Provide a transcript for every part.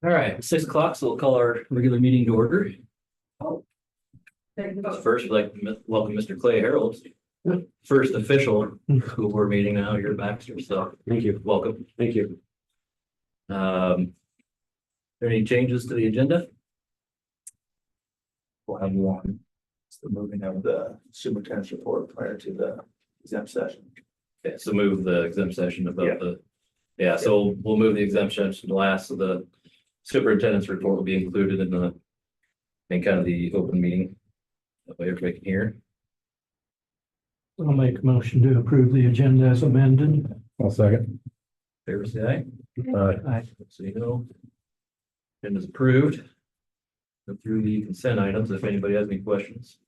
All right, 6 o'clock, so we'll call our regular meeting to order. Oh. First, we'd like to welcome Mr. Clay Harold. First official school board meeting now, you're Baxter, so Thank you. welcome. Thank you. There any changes to the agenda? We'll have one. It's the moving of the superintendent's report prior to the exempt session. Okay, so move the exempt session Yeah. about so we'll move the exempt session to last, so the superintendent's report will be included in kind of the open meeting. That way everybody can hear. I'll make a motion to approve the agenda as amended. I'll second. Favor say aye. Aye. So you know. Agenda's approved. Go through the consent items if anybody has any questions.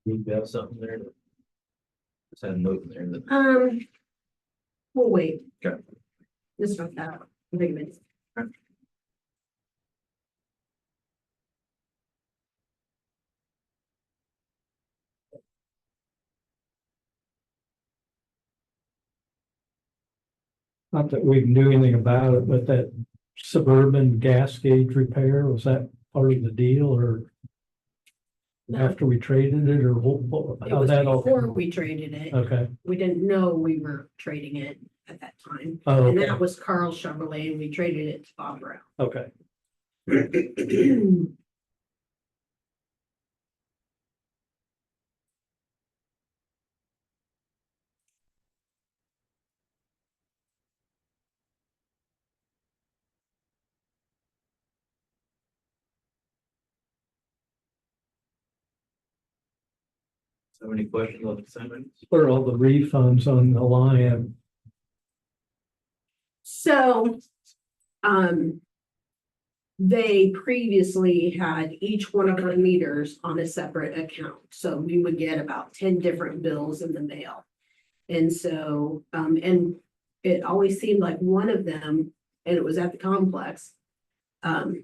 You have something there? Just had a note in there that. We'll wait. Okay. This one, wait a minute. Not that we can do anything about it, but that suburban gas gauge repair, was that part of the deal or No. after we traded it or It how was that all? before we traded it. Okay. We didn't know we were trading it at that time. Oh, And okay. that was Carl Chevrolet and we traded it to Bob Brown. Okay. So any questions on the consent items? What are all the refunds on the line? So, they previously had each one of our meters on a separate account. So we would get about 10 different bills in the mail. And so, and it always seemed like one of them, and it was at the complex, it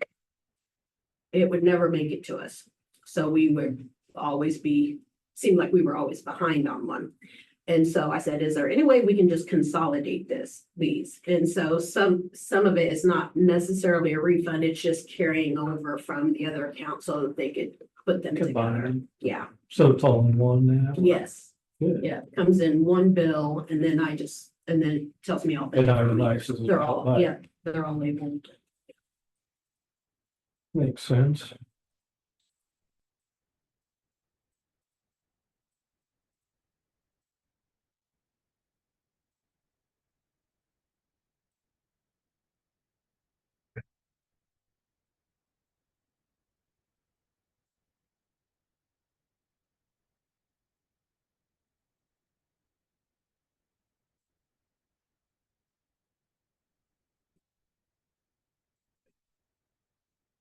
would never make it to us. So we would always seemed like we were always behind on one. And so I said, is there any way we can just consolidate these? And so some of it is not necessarily a refund, it's just carrying over from the other account so that they could put them together. Combined. Yeah, So it's all in one now? yes, Good. yeah, it comes in one bill and then and then it tells me all. It itemizes. They're all, yeah, they're all labeled. Makes sense.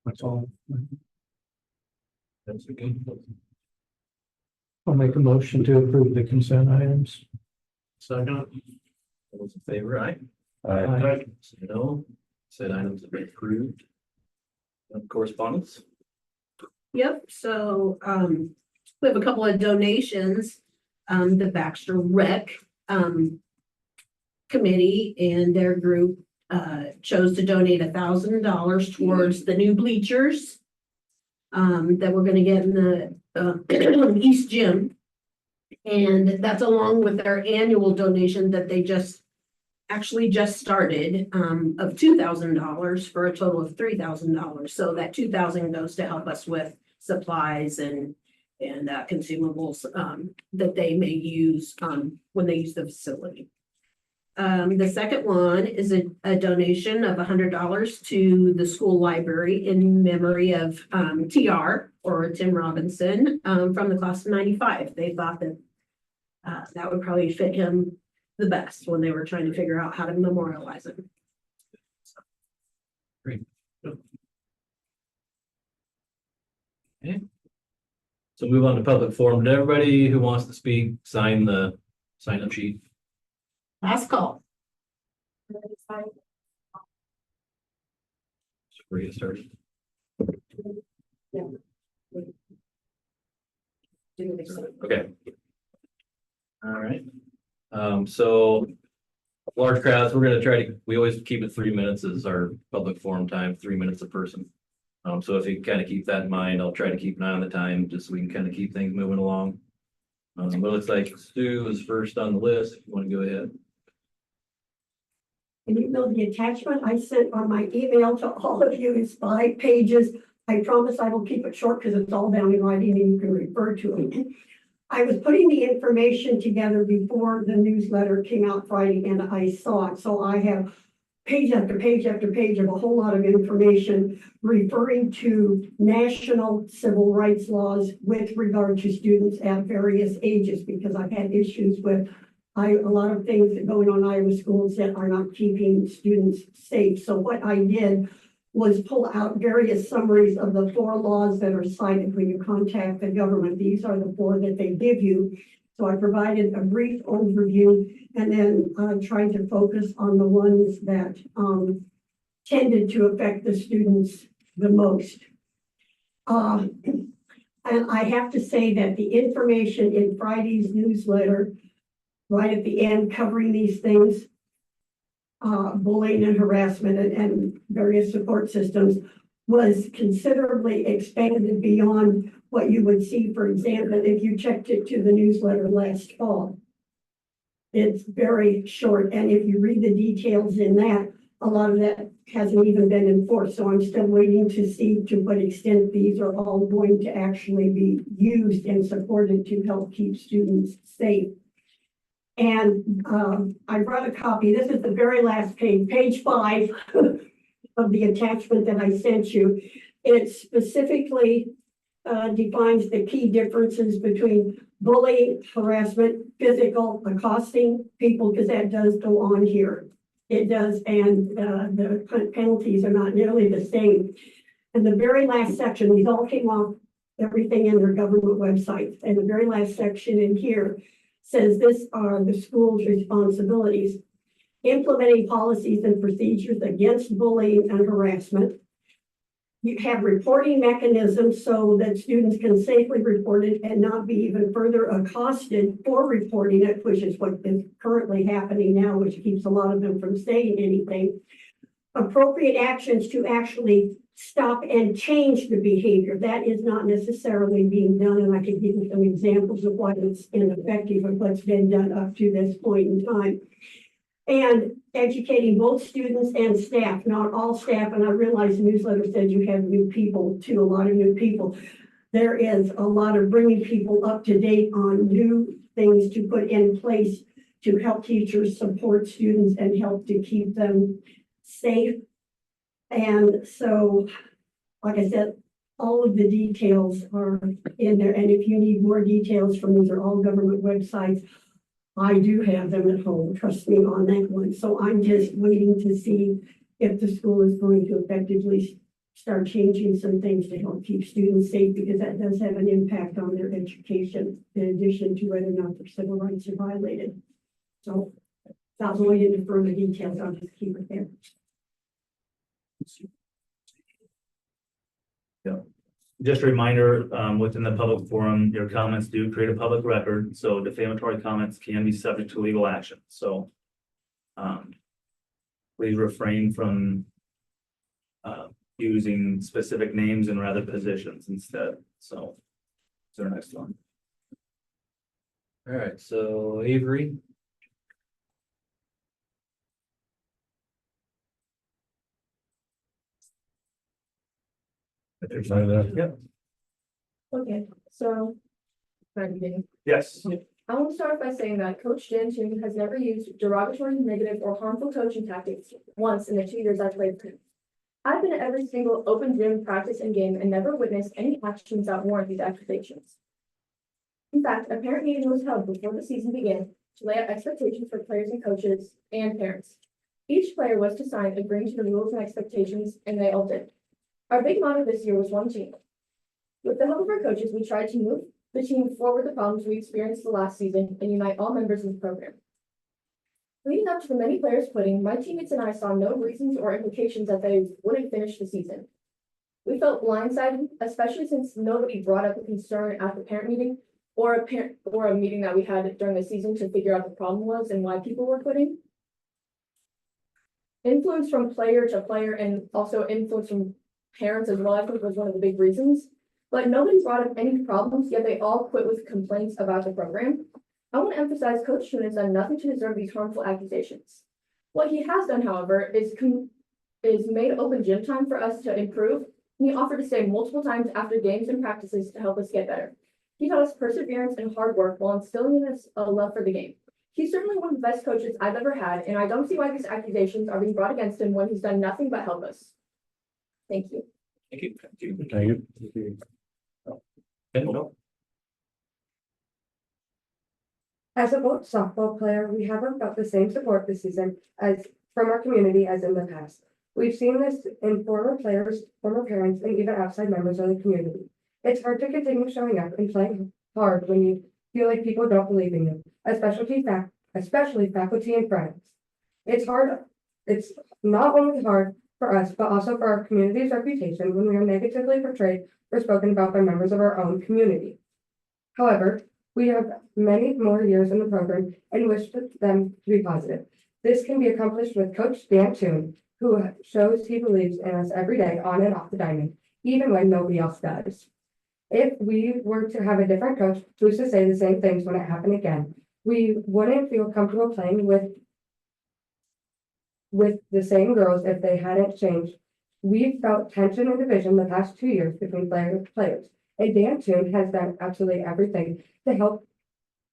That's all. That's okay. I'll make a motion to approve the consent items. Second. All those in favor, aye? Aye. So no, said items have been approved. Correspondence? Yep, so we have a couple of donations. The Baxter Rec committee and their group chose to donate $1,000 towards the new bleachers that we're gonna get in the East Gym. And that's along with their annual donation that they just started of $2,000 for a total of $3,000. So that $2,000 goes to help us with supplies and consumables that they may use when they use the facility. The second one is a donation of $100 to the school library in memory of TR or Tim Robinson from the class of 95. They thought that that would probably fit him the best when they were trying to figure out how to memorialize him. Great. Okay. So move on to public forum. Did everybody who wants to speak sign the sign-up sheet? Last call. Before you get started. do the same. Okay. All right. So large crowds, we're gonna try to, we always keep it 3 minutes as our public forum time, 3 minutes a person. So if you kind of keep that in mind, I'll try to keep an eye on the time, just so we can kind of keep things moving along. But it looks like Stu is first on the list. If you want to go ahead. And you know, the attachment I sent on my email to all of you is 5 pages. I promise I will keep it short because it's all down in writing and you can refer to it. I was putting the information together before the newsletter came out Friday and I saw it. So I have page after page after page of a whole lot of information referring to national civil rights laws with regard to students at various ages, because I've had issues with a lot of things that going on in Iowa schools that are not keeping students safe. So what I did was pull out various summaries of the 4 laws that are cited when you contact the government. These are the 4 that they give you. So I provided a brief overview and then tried to focus on the ones that tended to affect the students the most. And I have to say that the information in Friday's newsletter, right at the end, covering these things, bullying and harassment and various support systems, was considerably expanded beyond what you would see, for example, if you checked it to the newsletter last fall. It's very short, and if you read the details in that, a lot of that hasn't even been enforced. So I'm still waiting to see to what extent these are all going to actually be used and supported to help keep students safe. And I brought a copy. This is the very last page, page 5 of the attachment that I sent you. It specifically defines the key differences between bullying, harassment, physical, accosting people, because that does go on here. It does, and the penalties are not nearly the same. And the very last section, these all came off everything in their government websites. And the very last section in here says this are the school's responsibilities: implementing policies and procedures against bullying and harassment. You have reporting mechanisms so that students can safely report it and not be even further accosted for reporting it, which is what is currently happening now, which keeps a lot of them from saying anything. Appropriate actions to actually stop and change the behavior. That is not necessarily being done, and I could give you some examples of why it's ineffective and what's been done up to this point in time. And educating both students and staff, not all staff, and I realize the newsletter said you have new people too, a lot of new people. There is a lot of bringing people up to date on new things to put in place to help teachers support students and help to keep them safe. And so, like I said, all of the details are in there. And if you need more details from these are all government websites, I do have them at home, trust me on that one. So I'm just waiting to see if the school is going to effectively start changing some things to help keep students safe, because that does have an impact on their education, in addition to whether or not their civil rights are violated. So without going into further details, I'll just keep it there. Just a reminder, within the public forum, your comments do create a public record, so defamatory comments can be subject to legal action. So please refrain from using specific names and rather positions instead. So is our next one. All right, so Avery. Yep. Okay, so. Very beginning. Yes. I want to start by saying that Coach Jan Toon has never used derogatory, negative, or harmful coaching tactics once in the 2 years I've played with him. I've been at every single open gym practice and game and never witnessed any actions that warrant these accusations. In fact, a parent meeting was held before the season began to lay out expectations for players and coaches and parents. Each player was to sign agreeing to the rules and expectations, and they all did. Our big motto this year was one team. With the help of our coaches, we tried to move the team forward the problems we experienced the last season and unite all members of the program. Leading up to the many players quitting, my teammates and I saw no reasons or implications that they wouldn't finish the season. We felt blindsided, especially since nobody brought up a concern at the parent meeting or or a meeting that we had during the season to figure out the problem was and why people were quitting. Influence from player to player and also influence from parents as well, I think was one of the big reasons. But nobody brought up any problems, yet they all quit with complaints about the program. I want to emphasize Coach Toon has done nothing to deserve these harmful accusations. What he has done, however, is made open gym time for us to improve. He offered to stay multiple times after games and practices to help us get better. He taught us perseverance and hard work while instilling in us a love for the game. He's certainly one of the best coaches I've ever had, and I don't see why these accusations are being brought against him when he's done nothing but help us. Thank you. Thank you. Thank you. Thank you. Okay, no. As a both softball player, we haven't felt the same support this season as from our community as in the past. We've seen this in former players, former parents, and even outside members of the community. It's hard to continue showing up and playing hard when you feel like people don't believe in you, especially faculty and friends. It's hard. It's not only hard for us, but also for our community's reputation when we are negatively portrayed or spoken about by members of our own community. However, we have many more years in the program and wish them to be positive. This can be accomplished with Coach Dan Toon, who shows he believes in us every day on and off the diamond, even when nobody else does. If we were to have a different coach who's to say the same things when it happened again, we wouldn't feel comfortable playing with the same girls if they hadn't changed. We've felt tension in division the past 2 years between players, and Dan Toon has done absolutely everything to help,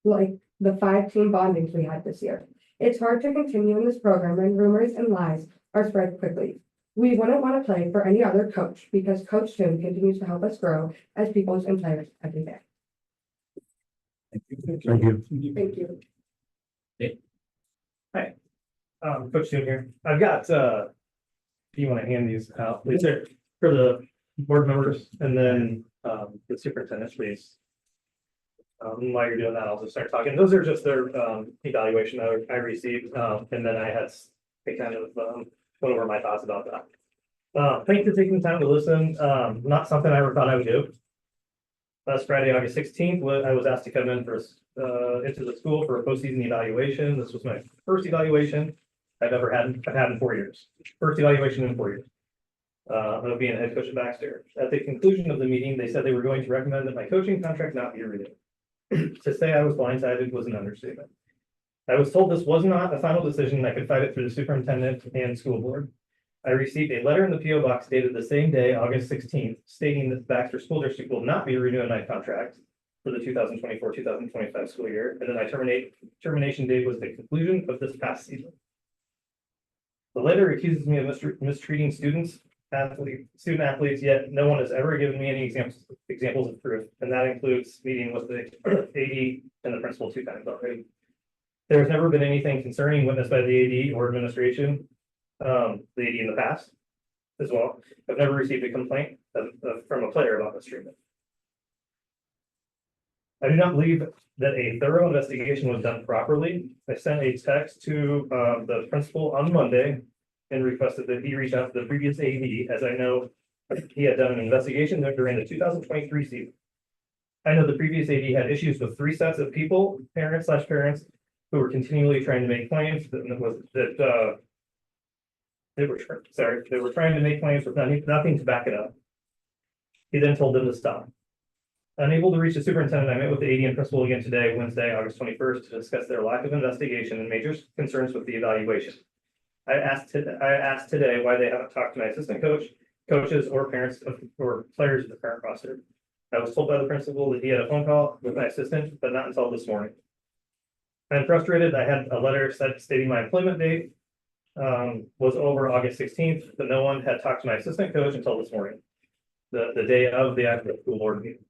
like the 5-team bondings we had this year. It's hard to continue in this program when rumors and lies are spread quickly. We wouldn't want to play for any other coach because Coach Toon continues to help us grow as people and players every day. Thank you. Thank you. Coach Toon here. I've got, if you want to hand these out, please, for the board members and then the superintendent, please. While you're doing that, I'll just start talking. Those are just their evaluation that I received, and then I had to kind of went over my thoughts about that. Thank you for taking the time to listen. Not something I ever thought I would do. Last Friday, August 16th, I was asked to come in for into the school for a postseason evaluation. This was my first evaluation I've had in 4 years. First evaluation in 4 years. Of being a head coach at Baxter. At the conclusion of the meeting, they said they were going to recommend that my coaching contract not be renewed. To say I was blindsided was an understatement. I was told this was not a final decision and I could fight it through the superintendent and school board. I received a letter in the PO box dated the same day, August 16th, stating that Baxter School District will not be renewing my contract for the 2024-2025 school year, and then my termination date was the conclusion of this past season. The letter accuses me of mistreating student athletes, yet no one has ever given me any examples of proof, and that includes meeting with the AD and the principal 2 times already. There's never been anything concerning witnessed by the AD or administration, the AD in the past as well. I've never received a complaint from a player about mistreatment. I do not believe that a thorough investigation was done properly. I sent a text to the principal on Monday and requested that he reach out to the previous AD, as I know he had done an investigation during the 2023 season. I know the previous AD had issues with 3 sets of people, parents, who were continually trying to make claims they were trying to make claims with nothing to back it up. He then told them to stop. Unable to reach the superintendent, I met with the AD and principal again today, Wednesday, August 21st, to discuss their lack of investigation and major concerns with the evaluation. I asked today why they haven't talked to my assistant coach, coaches, or parents or players of the current roster. I was told by the principal that he had a phone call with my assistant, but not until this morning. I'm frustrated. I had a letter stating my employment date was over August 16th, but no one had talked to my assistant coach until this morning, the day of the actual school board meeting.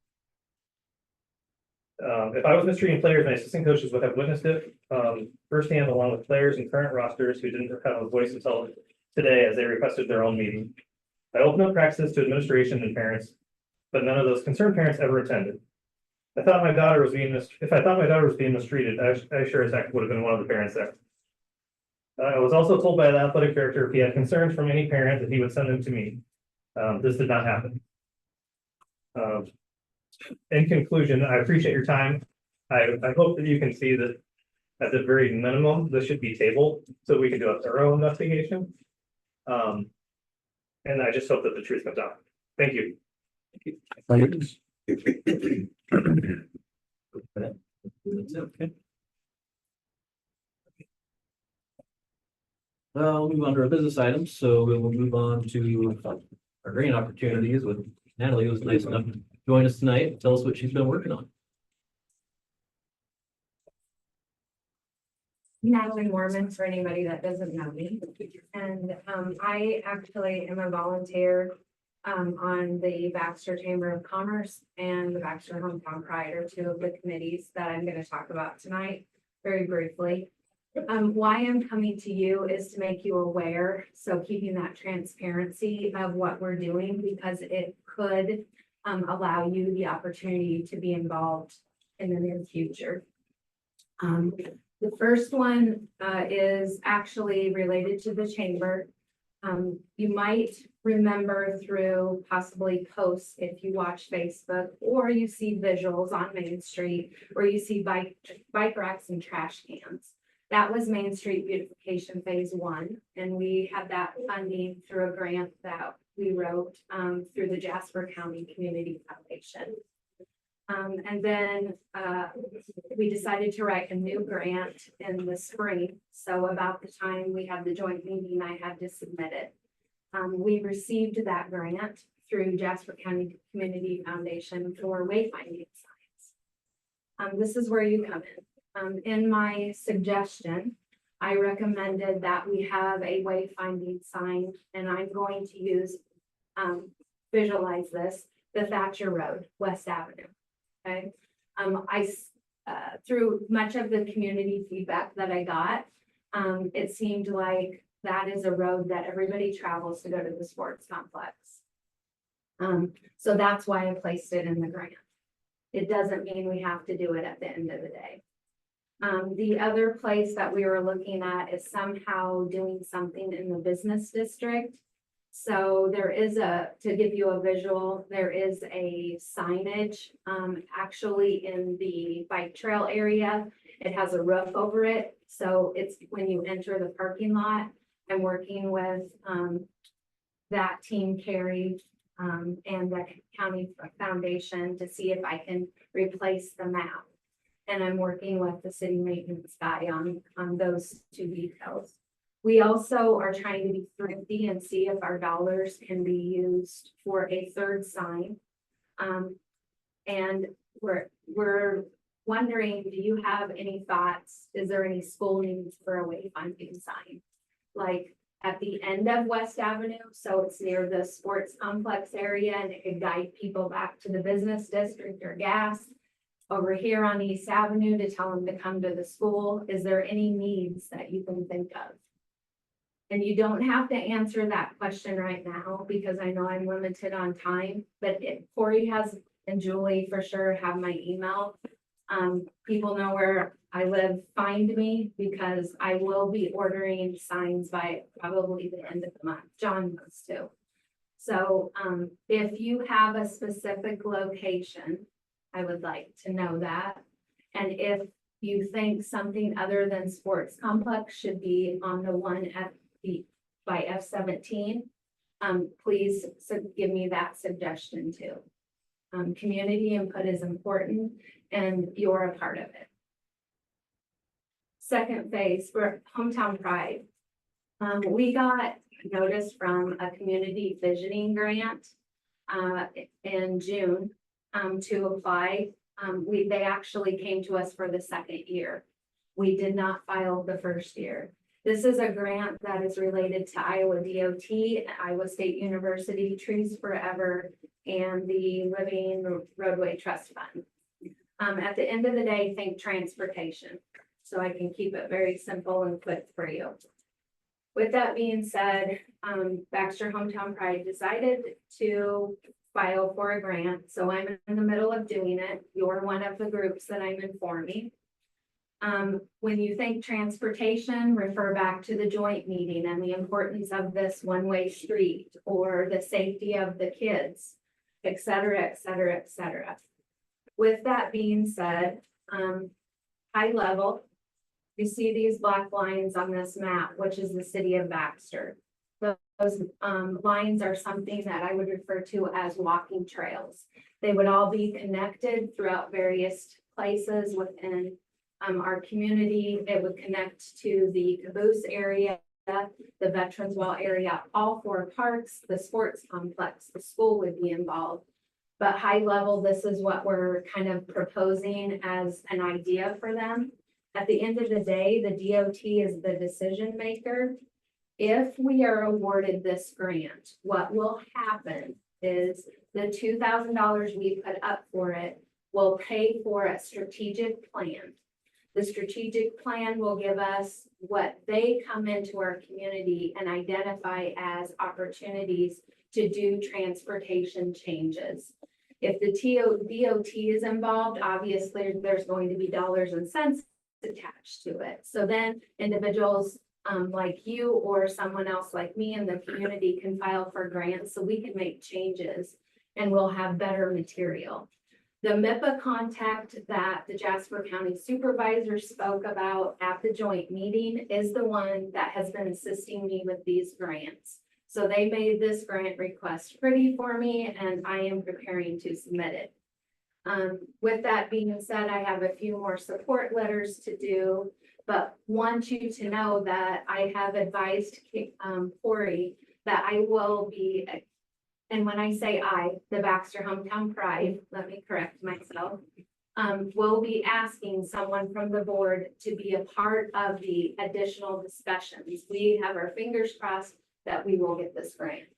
If I was mistreating players, my assistant coaches would have witnessed it firsthand, along with players and current rosters who didn't have a voice until today as they requested their own meeting. I opened up practices to administration and parents, but none of those concerned parents ever attended. If I thought my daughter was being mistreated, I sure as heck would have been one of the parents there. I was also told by the athletic director if he had concerns from any parent that he would send them to me. This did not happen. in conclusion, I appreciate your time. I hope that you can see that at the very minimum, this should be tabled so we can do a thorough investigation. And I just hope that the truth comes out. Thank you. That's it, okay. Well, we'll move on to our business items, so we will move on to our grant opportunities with Natalie, who was nice enough to join us tonight. Tell us what she's been working on. Natalie Mormon, for anybody that doesn't know me. And I actually am a volunteer on the Baxter Chamber of Commerce and the Baxter Hometown Pride are two of the committees that I'm going to talk about tonight very briefly. Why I'm coming to you is to make you aware, so keeping that transparency of what we're doing because it could allow you the opportunity to be involved in the near future. The first one is actually related to the chamber. You might remember through possibly posts if you watch Facebook or you see visuals on Main Street or you see bike racks and trash cans. That was Main Street Beautification Phase 1, and we had that funding through a grant that we wrote through the Jasper County Community Foundation. And then we decided to write a new grant in the spring. So about the time we had the joint meeting, I had to submit it. We received that grant through Jasper County Community Foundation for wayfinding signs. This is where you come in. In my suggestion, I recommended that we have a wayfinding sign, and I'm going to use, visualize this, the Thatcher Road, West Avenue. Okay, through much of the community feedback that I got, it seemed like that is a road that everybody travels to go to the sports complex. So that's why I placed it in the grant. It doesn't mean we have to do it at the end of the day. The other place that we were looking at is somehow doing something in the business district. So there is to give you a visual, there is a signage actually in the bike trail area. It has a roof over it. So it's when you enter the parking lot. I'm working with that team, Carrie, and the county foundation to see if I can replace the map. And I'm working with the city maintenance guy on those two details. We also are trying to be thrifty and see if our dollars can be used for a third sign. And we're wondering, do you have any thoughts? Is there any school needs for a wayfinding sign? Like at the end of West Avenue, so it's near the sports complex area and it could guide people back to the business district or gas. Over here on East Avenue to tell them to come to the school. Is there any needs that you can think of? And you don't have to answer that question right now because I know I'm limited on time, but if Corey has and Julie for sure have my email. People know where I live, find me because I will be ordering signs by probably the end of the month. John knows too. So if you have a specific location, I would like to know that. And if you think something other than sports complex should be on the one at the by F-17, please give me that suggestion too. Community input is important and you're a part of it. Second phase for Hometown Pride. We got notice from a community visioning grant in June to apply. They actually came to us for the second year. We did not file the first year. This is a grant that is related to Iowa DOT, Iowa State University, Trees Forever, and the Living Roadway Trust Fund. At the end of the day, think transportation. So I can keep it very simple and quick for you. With that being said, Baxter Hometown Pride decided to file for a grant. So I'm in the middle of doing it. You're one of the groups that I'm informing. When you think transportation, refer back to the joint meeting and the importance of this one-way street or the safety of the kids, et cetera, et cetera, et cetera. with that being said, high level, you see these black lines on this map, which is the city of Baxter. Those lines are something that I would refer to as walking trails. They would all be connected throughout various places within our community. It would connect to the caboose area, the Veterans Wall area, all four parks, the sports complex, the school would be involved. But high level, this is what we're kind of proposing as an idea for them. At the end of the day, the DOT is the decision maker. If we are awarded this grant, what will happen is the $2,000 we put up for it will pay for a strategic plan. The strategic plan will give us what they come into our community and identify as opportunities to do transportation changes. If the DOT is involved, obviously there's going to be dollars and cents attached to it. So then individuals like you or someone else like me in the community can file for grants so we can make changes and we'll have better material. The MIPA contact that the Jasper County Supervisor spoke about at the joint meeting is the one that has been assisting me with these grants. So they made this grant request pretty for me and I am preparing to submit it. With that being said, I have a few more support letters to do, but want you to know that I have advised Corey that I will be, and when I say I, the Baxter Hometown Pride, let me correct myself, will be asking someone from the board to be a part of the additional discussions. We have our fingers crossed that we will get this grant.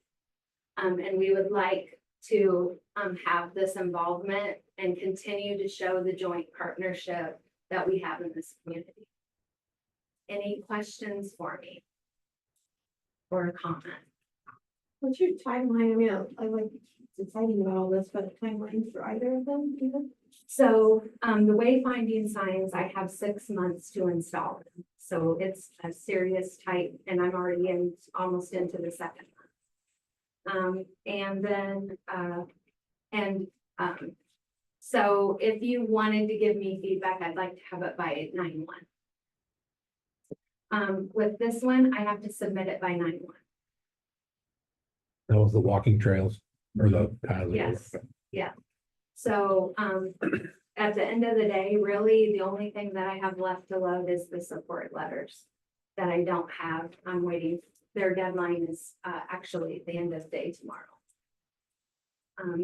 And we would like to have this involvement and continue to show the joint partnership that we have in this community. Any questions for me? Or a comment? What's your timeline? I mean, I like, it's exciting about all this, but timelines for either of them even? So the wayfinding signs, I have 6 months to install them. So it's a serious type and I'm already almost into the second month. And then, so if you wanted to give me feedback, I'd like to have it by 9/1. With this one, I have to submit it by 9/1. That was the walking trails or the paths. Yes, yeah. So, at the end of the day, really, the only thing that I have left to load is the support letters that I don't have. I'm waiting. Their deadline is, actually the end of the day tomorrow.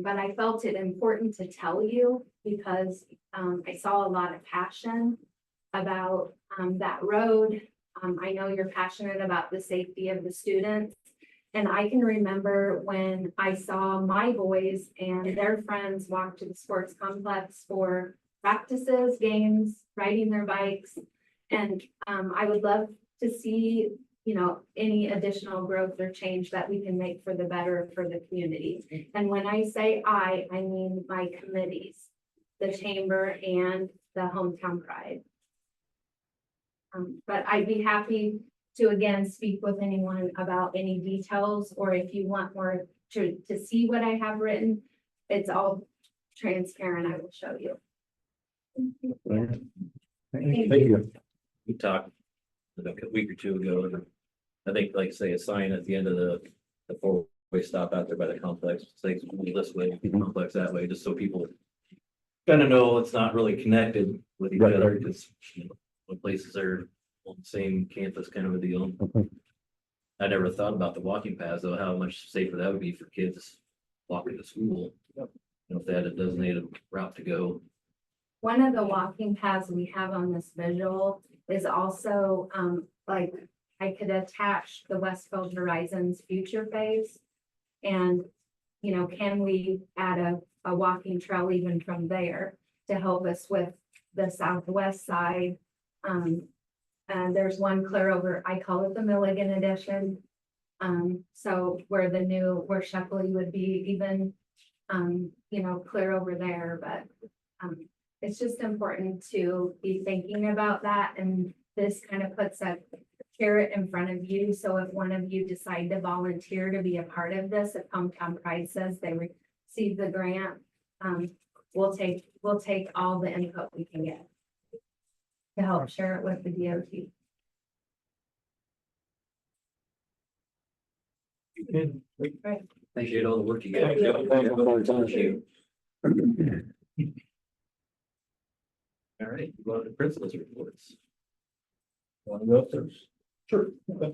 But I felt it important to tell you because, I saw a lot of passion about, that road. I know you're passionate about the safety of the students. And I can remember when I saw my boys and their friends walk to the sports complex for practices, games, riding their bikes. And I would love to see, you know, any additional growth or change that we can make for the better for the community. And when I say I mean my committees, the chamber and the hometown pride. But I'd be happy to again speak with anyone about any details, or if you want more to see what I have written, it's all transparent. I will show you. Thank you. We talked a week or two ago, and I think, like, say, a sign at the end of the four-way stop out there by the complex, say, this way, complex that way, just so people kind of know it's not really connected with each Right. other, because when places are on the same campus, kind of a deal. I never thought about the walking paths, though, how much safer that would be for kids walking to school. You know, if they had a designated route to go. One of the walking paths we have on this visual is also, like, I could attach the Westfield Horizons future phase. And, you know, can we add a walking trail even from there to help us with the southwest side? And there's one clear over, I call it the Milligan edition. So where Shepley would be even, you know, clear over there, but, it's just important to be thinking about that. And this kind of puts a carrot in front of you. So if one of you decide to volunteer to be a part of this, if Hometown Pride says they receive the grant, we'll take all the input we can get to help share it with the DOT. Appreciate all the work you guys. Thank you. All right, go on to principal's reports. Want to go up first? Sure. Well,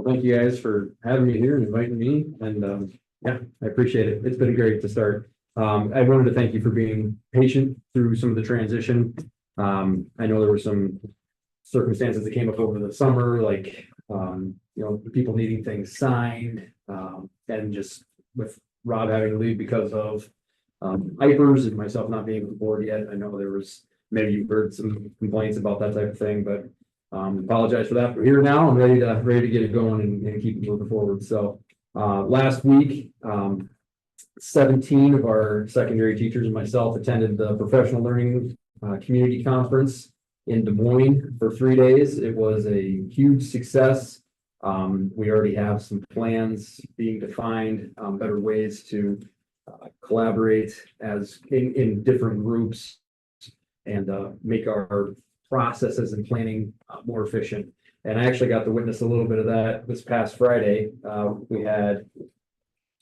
thank you guys for having me here and inviting me, and yeah, I appreciate it. It's been great to start. I wanted to thank you for being patient through some of the transition. I know there were some circumstances that came up over the summer, like people needing things signed, and just with Rob having to leave because of hypers and myself not being on board yet. I know there was, maybe you've heard some complaints about that type of thing, but apologize for that. We're here now. I'm ready to get it going and keep it moving forward. So last week, 17 of our secondary teachers and myself attended the professional learning community conference in Des Moines for 3 days. It was a huge success. We already have some plans being defined, better ways to collaborate as in different groups and make our processes and planning more efficient. And I actually got to witness a little bit of that this past Friday. We had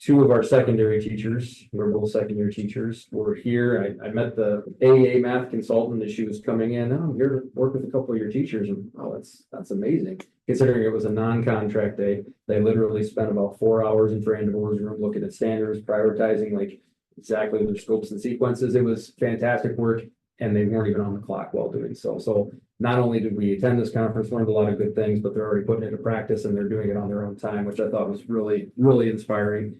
2 of our secondary teachers, we're both secondary teachers, were here. I met the AA math consultant as she was coming in. Oh, I'm here to work with a couple of your teachers. And oh, that's amazing. Considering it was a non-contract day, they literally spent about 4 hours in Fran DeVore's room looking at standards, prioritizing like exactly their scopes and sequences. It was fantastic work, and they weren't even on the clock while doing so. So not only did we attend this conference, learned a lot of good things, but they're already putting it into practice and they're doing it on their own time, which I thought was really, really inspiring.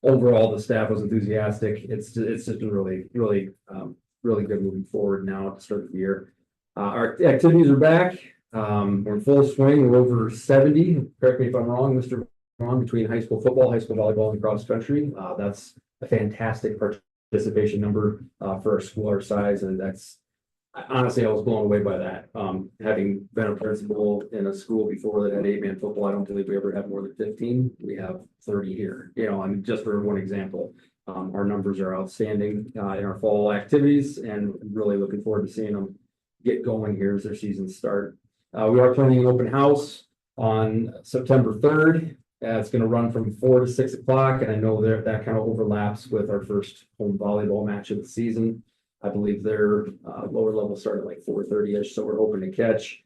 Overall, the staff was enthusiastic. It's just been really good moving forward now at the start of the year. Our activities are back. We're in full swing. We're over 70. Correct me if I'm wrong, Mr. Vaughn, between high school football, high school volleyball, and cross country. That's a fantastic participation number for a school our size, and that's honestly, I was blown away by that. Having been a principal in a school before that had 8-man football, I don't believe we ever had more than 15. We have 30 here, and just for one example, our numbers are outstanding in our fall activities, and really looking forward to seeing them get going here as their seasons start. We are planning an open house on September 3rd. It's going to run from 4 to 6 o'clock, and I know that kind of overlaps with our first home volleyball match of the season. I believe their lower level start at like 4:30ish, so we're hoping to catch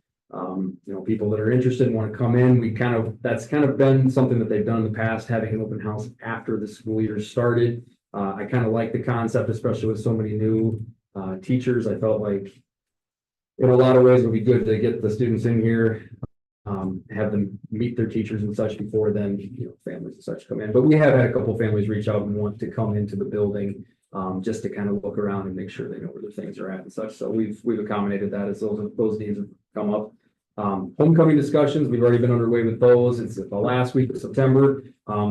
people that are interested and want to come in. That's kind of been something that they've done in the past, having an open house after the school year started. I kind of like the concept, especially with so many new teachers. I felt like in a lot of ways it would be good to get the students in here, have them meet their teachers and such before then families and such come in. But we have had a couple of families reach out and want to come into the building just to kind of look around and make sure they know where their things are at and such. So we've accommodated that as those needs have come up. Homecoming discussions, we've already been underway with those. It's the last week of September.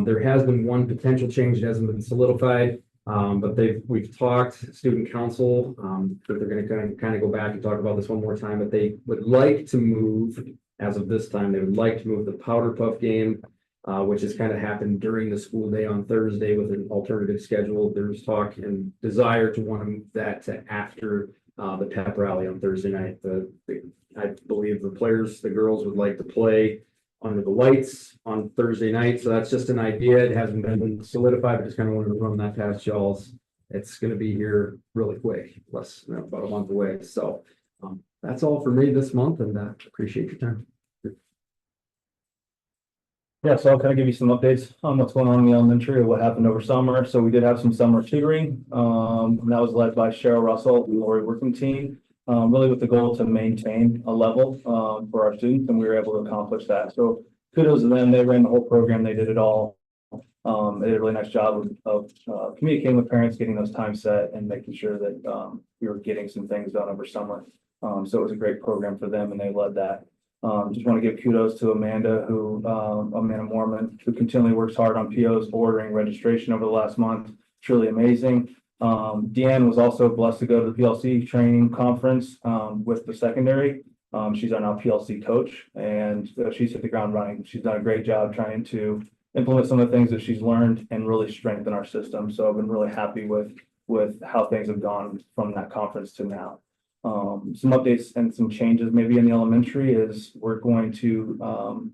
There has been one potential change that hasn't been solidified, but we've talked student council that they're going to kind of go back and talk about this one more time. But they would like to move, as of this time, they would like to move the Powder Puff game, which has kind of happened during the school day on Thursday with an alternative schedule. There's talk and desire to want to move that to after the pep rally on Thursday night. I believe the girls would like to play under the lights on Thursday night. So that's just an idea. It hasn't been solidified, but just kind of wanted to run that past y'all. It's going to be here really quick, about a month away. So that's all for me this month, and appreciate your time. Yeah, so I'll kind of give you some updates on what's going on in the elementary or what happened over summer. So we did have some summer tutoring. And that was led by Cheryl Russell and Lori working team, really with the goal to maintain a level for our students, and we were able to accomplish that. So kudos to them. They ran the whole program. They did it all. They did a really nice job of communicating with parents, getting those times set, and making sure that we were getting some things done over summer. So it was a great program for them, and they led that. Just want to give kudos to Amanda Mormon, who continually works hard on POs, ordering, registration over the last month. Truly amazing. Deanne was also blessed to go to the PLC training conference with the secondary. She's our now PLC coach, and she's hit the ground running. She's done a great job trying to implement some of the things that she's learned and really strengthen our system. So I've been really happy with with how things have gone from that conference to now. Some updates and some changes maybe in the elementary is we're going to,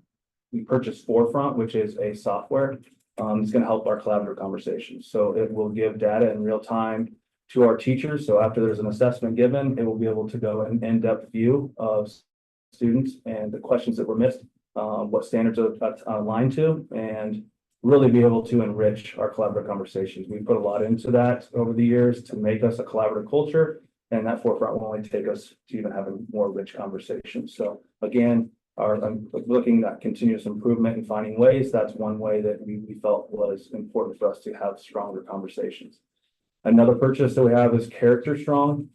we purchased Forefront, which is a software. It's going to help our collaborative conversations. So it will give data in real time to our teachers. So after there's an assessment given, it will be able to go an in-depth view of students and the questions that were missed, what standards are aligned to, and really be able to enrich our collaborative conversations. We put a lot into that over the years to make us a collaborative culture, and that Forefront will only take us to even having more rich conversations. So again, I'm looking at continuous improvement and finding ways. That's one way that we felt was important for us to have stronger conversations. Another purchase that we have is Character Strong.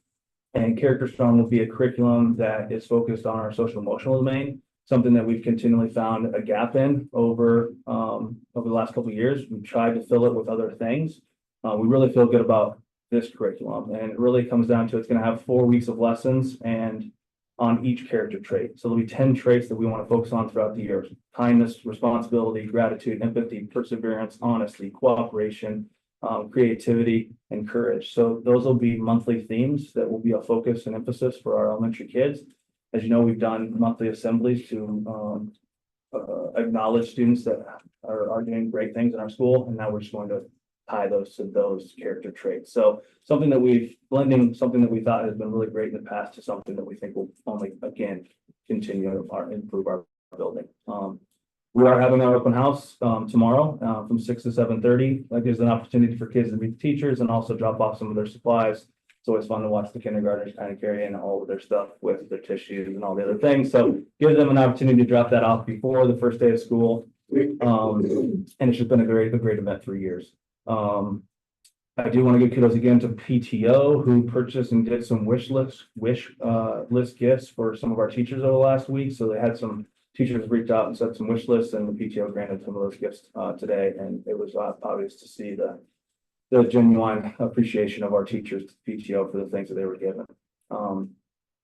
And Character Strong will be a curriculum that is focused on our social emotional domain, something that we've continually found a gap in over the last couple of years. We've tried to fill it with other things. We really feel good about this curriculum, and it really comes down to it's going to have 4 weeks of lessons and on each character trait. So there'll be 10 traits that we want to focus on throughout the year: kindness, responsibility, gratitude, empathy, perseverance, honesty, cooperation, creativity, and courage. So those will be monthly themes that will be a focus and emphasis for our elementary kids. As you know, we've done monthly assemblies to acknowledge students that are doing great things in our school, and now we're just going to tie those to those character traits. So something that blending something that we thought has been really great in the past to something that we think will only, again, continue to improve our building. We are having our open house tomorrow from 6 to 7:30. That gives an opportunity for kids to meet teachers and also drop off some of their supplies. It's always fun to watch the kindergartners kind of carry in all of their stuff with their tissues and all the other things. So give them an opportunity to drop that off before the first day of school. And it's just been a great event for years. I do want to give kudos again to PTO, who purchased and did some wish list gifts for some of our teachers over the last week. So they had some teachers reach out and set some wish lists, and the PTO granted some of those gifts today. And it was obvious to see the genuine appreciation of our teachers to PTO for the things that they were given. And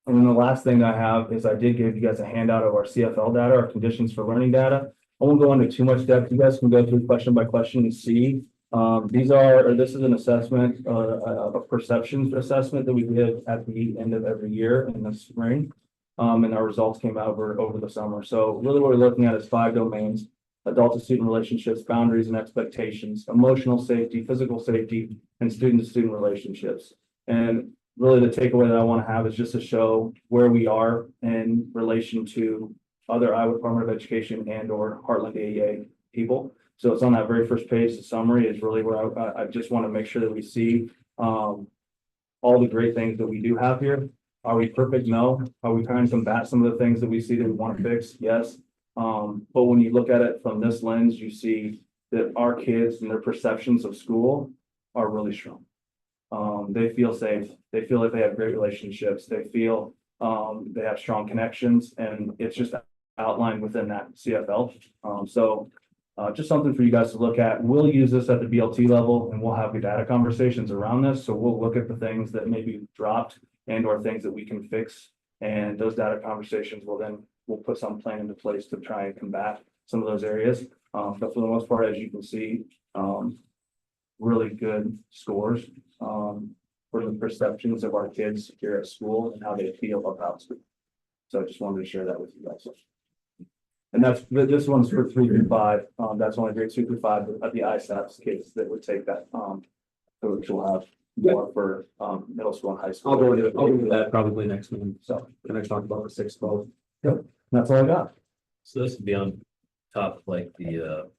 then the last thing I have is I did give you guys a handout of our CFL data, our conditions for learning data. I won't go into too much depth. You guys can go through question by question and see. This is an assessment, a perceptions assessment that we give at the end of every year in the spring. And our results came out over the summer. So really what we're looking at is 5 domains: adult to student relationships, boundaries and expectations, emotional safety, physical safety, and student to student relationships. And really the takeaway that I want to have is just to show where we are in relation to other Iowa Department of Education and or Heartland AEA people. So it's on that very first page. The summary is really where I just want to make sure that we see all the great things that we do have here. Are we perfect? No. Are we trying to combat some of the things that we see that we want to fix? Yes. But when you look at it from this lens, you see that our kids and their perceptions of school are really strong. They feel safe. They feel like they have great relationships. They feel they have strong connections, and it's just outlined within that CFL. Just something for you guys to look at. We'll use this at the BLT level, and we'll have the data conversations around this. So we'll look at the things that maybe dropped and or things that we can fix. And those data conversations we'll put some plan into place to try and combat some of those areas. But for the most part, as you can see, really good scores for the perceptions of our kids here at school and how they feel about school. So I just wanted to share that with you guys. And this one's for 3 through 5. That's only grades 2 through 5 at the ISAPS kids that would take that. Which will have more for middle school and high school. I'll go into that probably next month. So can I talk about the 6, 12? Yep, that's all I got. So this would be on top of like the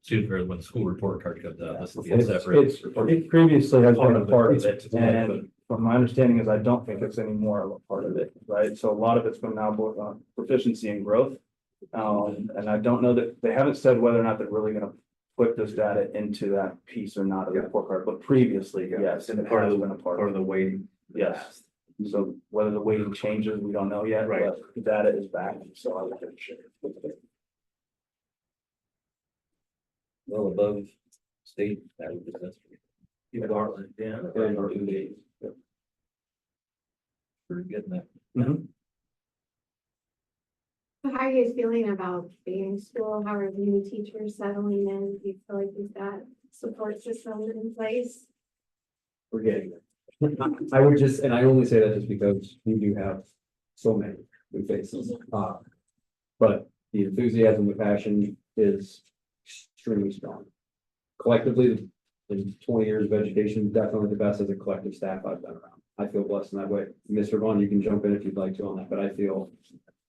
student or when the school report card comes out. This will be a separate. It previously has been a part of it, and from my understanding is I don't think it's any more of a part of it, right? So a lot of it's been now both on proficiency and growth. And I don't know that they haven't said whether or not they're really going to put this data into that piece or not of the report card, but previously, yes, and it has been a part of the weighting. Yes. So whether the weighting changes, we don't know yet, Right. but the data is back, so I will get it shared. Well above state average. Even Heartland, yeah. Pretty good in that. How are you feeling about being in school? How are new teachers settling in? Do you feel like you've got support system in place? We're getting there. I would just, and I only say that just because we do have so many new faces. But the enthusiasm, the passion is extremely strong. Collectively, in 20 years of education, definitely the best as a collective staff I've been around. I feel blessed in that way. Mr. Vaughn, you can jump in if you'd like to on that, but I feel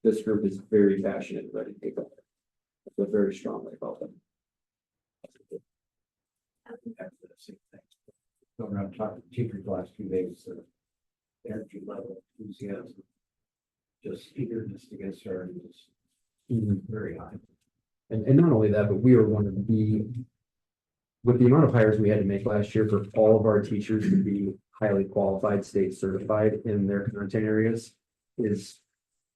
this group is very passionate and ready to go. I feel very strongly about them. Going around talking to teachers the last 2 days, energy level, enthusiasm, just eagerness to get started is very high. And not only that, but we are one of the, with the amount of hires we had to make last year for all of our teachers to be highly qualified, state certified in their content areas is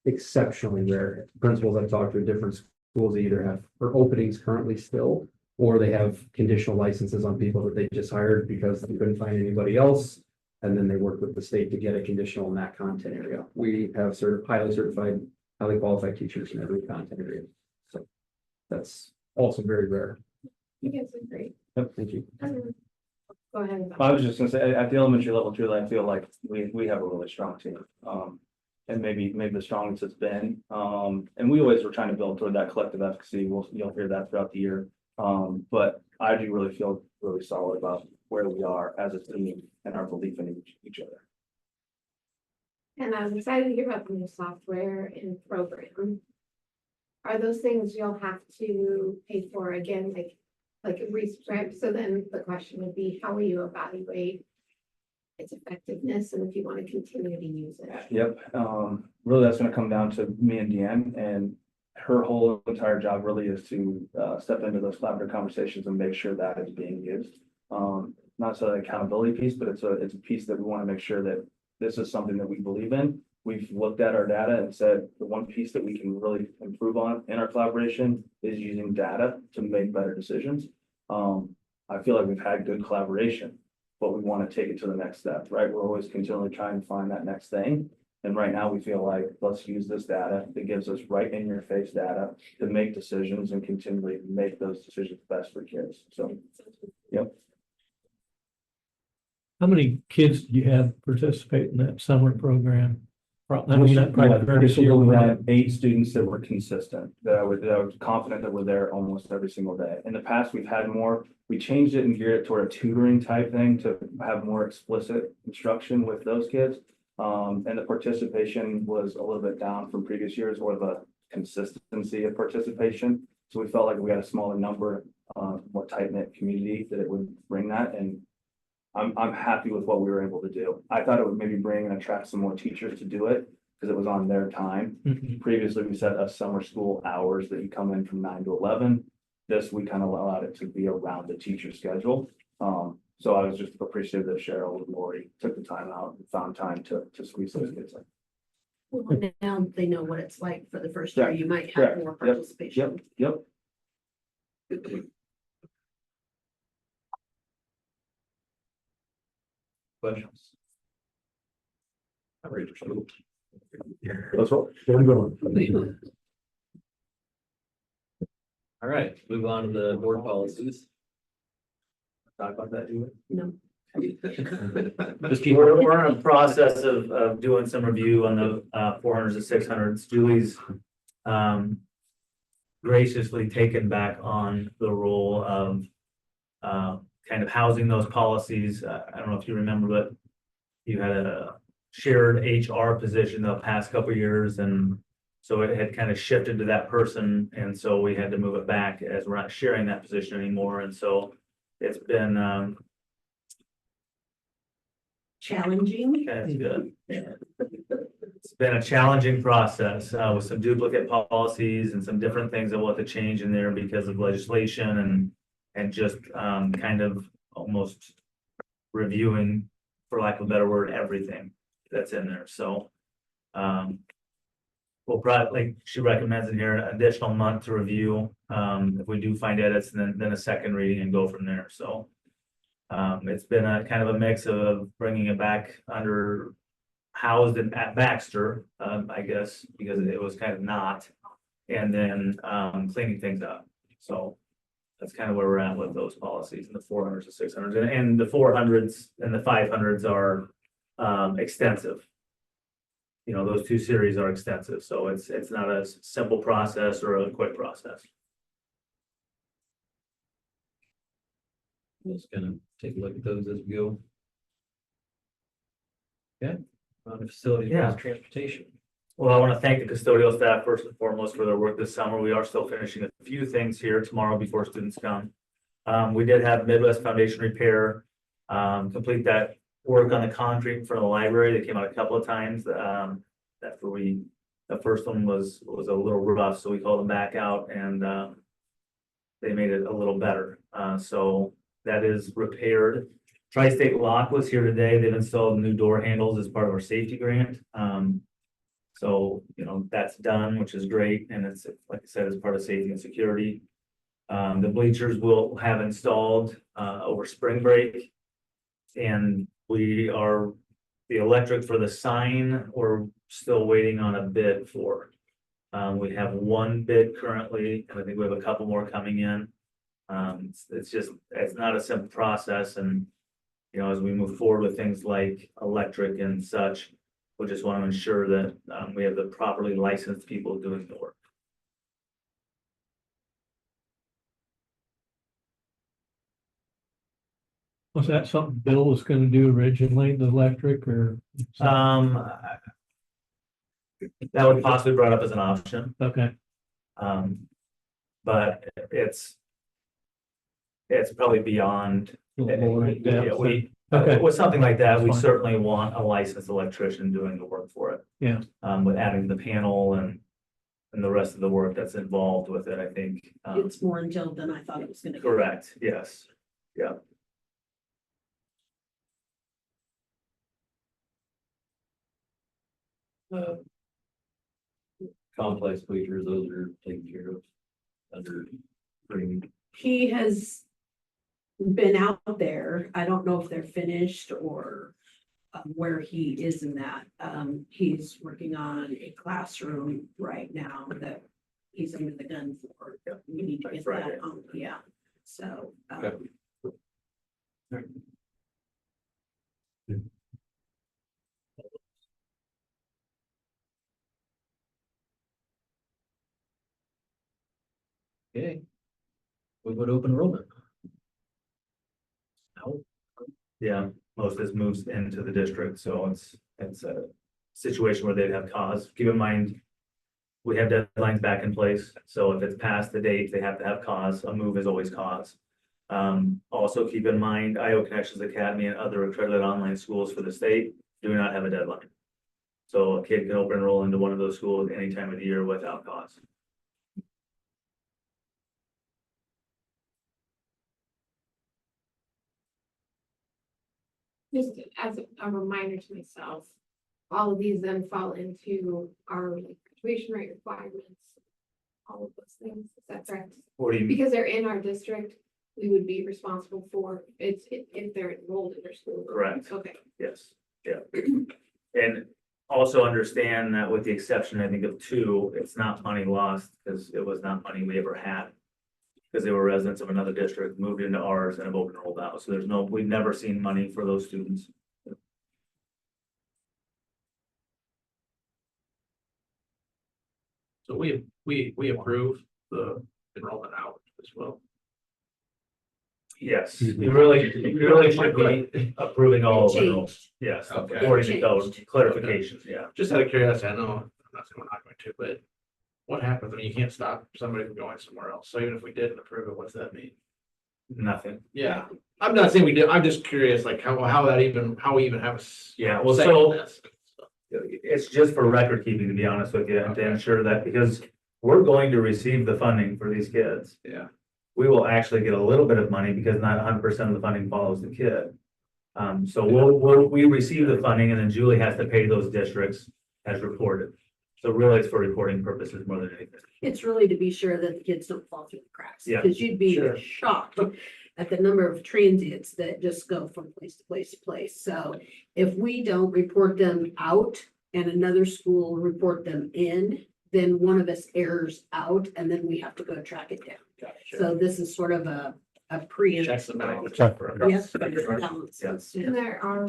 exceptionally rare. Principals I've talked to at different schools either have, or openings currently still, or they have conditional licenses on people that they just hired because they couldn't find anybody else. And then they worked with the state to get a conditional in that content area. We have highly certified, highly qualified teachers in every content area. So that's also very rare. You guys are great. Yep, thank you. Go ahead. I was just gonna say, at the elementary level too, I feel like we have a really strong team. And maybe the strongest it's been. And we always were trying to build toward that collective efficacy. You'll hear that throughout the year. But I do really feel really solid about where we are as a team and our belief in each other. And I'm excited to hear about the new software and program. Are those things you'll have to pay for again, like a rescript? So then the question would be, how will you evaluate its effectiveness and if you want to continue to use it? Yep, really that's gonna come down to me and Deanne, and her whole entire job really is to step into those collaborative conversations and make sure that is being used. Not so an accountability piece, but it's a piece that we want to make sure that this is something that we believe in. We've looked at our data and said the one piece that we can really improve on in our collaboration is using data to make better decisions. I feel like we've had good collaboration, but we want to take it to the next step, right? We're always continually trying to find that next thing. And right now we feel like, let's use this data that gives us right in your face data to make decisions and continually make those decisions best for kids. So, yep. How many kids do you have participate in that summer program? I mean, that probably This year we varies. had 8 students that were consistent, that I was confident that were there almost every single day. In the past, we've had more, we changed it and geared it toward a tutoring type thing to have more explicit instruction with those kids. And the participation was a little bit down from previous years, or the consistency of participation. So we felt like we had a smaller number, more tight-knit community that it would bring that, and I'm happy with what we were able to do. I thought it would maybe bring and attract some more teachers to do it because it was on their time. Mhm. Previously, we set up summer school hours that you come in from 9 to 11. This, we kind of allowed it to be around the teacher schedule. So I was just appreciative that Cheryl and Lori took the time out and found time to squeeze those kids in. Well, now they know what it's like for the first year. You might have Correct. more Yep. participation. Yep. Questions? I'm ready for school. Let's roll. Get 'em going. All right, move on to the board policies. Talk about that, do No. Just keep. We're in a process of doing some review on the 400s to 600s. Julie's graciously taken back on the role of kind of housing those policies. I don't know if you remember, but you had a shared HR position the past couple of years, and so it had kind of shifted to that person, and so we had to move it back as we're not sharing that position anymore, and so it's been Challenging. that's good. It's been a challenging process with some duplicate policies and some different things that we'll have to change in there because of legislation and just kind of almost reviewing, for lack of a better word, everything that's in there. So we'll probably, like she recommends in here, an additional month to review. If we do find edits, and then a second reading and go from there. So it's been a kind of a mix of bringing it back under housed at Baxter, I guess, because it was kind of not, and then cleaning things up. So That's kind of where we're at with those policies in the 400s to 600s, and the 400s and the 500s are extensive. You know, those two series are extensive, so it's not a simple process or a quick process. Just gonna take a look at those as we go. Yeah, on the facility, Yeah. transportation. Well, I want to thank the custodial staff first and foremost for their work this summer. We are still finishing a few things here tomorrow before students come. We did have Midwest Foundation Repair complete that work on the concrete for the library. They came out a couple of times. That's where the first one was a little rough, so we called them back out and they made it a little better. So that is repaired. Tri-State Lock was here today. They've installed new door handles as part of our safety grant. So, you know, that's done, which is great. And it's, like I said, as part of safety and security. The bleachers will have installed over spring break. And the electric for the sign, we're still waiting on a bid for. We have one bid currently, and I think we have a couple more coming in. It's not a simple process, and, you know, as we move forward with things like electric and such, we just want to ensure that we have the properly licensed people doing the work. Was that something Bill was gonna do originally, the electric or? That was possibly brought up as an option, Okay, but it's probably beyond. a little more in Yeah, depth. Okay. With something like that, we That's fine. certainly want a licensed electrician doing the work for it. Yeah. With adding the panel and the rest of the work that's involved with it, I think. It's more involved than I thought it was gonna be. Correct, yes, yeah. Complex bleachers, those are taken care of under green. He has been out there. I don't know if they're finished or where he is in that. He's working on a classroom right now that he's under the gun for. We need to get that on, yeah. So. Okay. We would open enrollment. Now, Yeah, most of this moves into the district, so it's a situation where they'd have cause. Keep in mind, we have deadlines back in place, so if it's past the date, they have to have cause. A move is always cause. Also keep in mind, IO Connections Academy and other accredited online schools for the state do not have a deadline. So a kid can open enroll into one of those schools any time of the year without cause. Just as a reminder to myself, all of these then fall into our like graduation rate requirements. All of those things, is that correct? What do you mean? Because they're in our district, we would be responsible for if they're enrolled in their school. Correct. Okay. Yes, yeah. And also understand that with the exception, I think, of two, it's not money lost because it was not money we ever had. Because they were residents of another district, moved into ours and have open enrolled out. So we've never seen money for those students. So we approve the enrollment out as well. Yes, you really should be approving all of them. Changed. Yes, Okay. according to those Changed. clarifications, yeah. Just out of curiosity, I know I'm not saying we're not going to, but what happens when you can't stop somebody from going somewhere else? So even if we didn't approve it, what's that mean? Nothing. Yeah, I'm not saying we did. I'm just curious, like how we even have a Yeah, well, say so in this. it's just for record keeping, to be honest with you, and to ensure that, because we're going to receive the funding for these kids. Yeah. We will actually get a little bit of money because not 100% of the funding follows the kid. So we receive the funding and then Julie has to pay those districts as reported. So really it's for reporting purposes more than anything. It's really to be sure that the kids don't fall through the cracks. Yeah, Because you'd be sure. shocked at the number of transients that just go from place to place to place. So if we don't report them out and another school report them in, then one of us errors out and then we have to go track it down. So this is sort of a pre. Checks them out. Yes. Yes. And there are,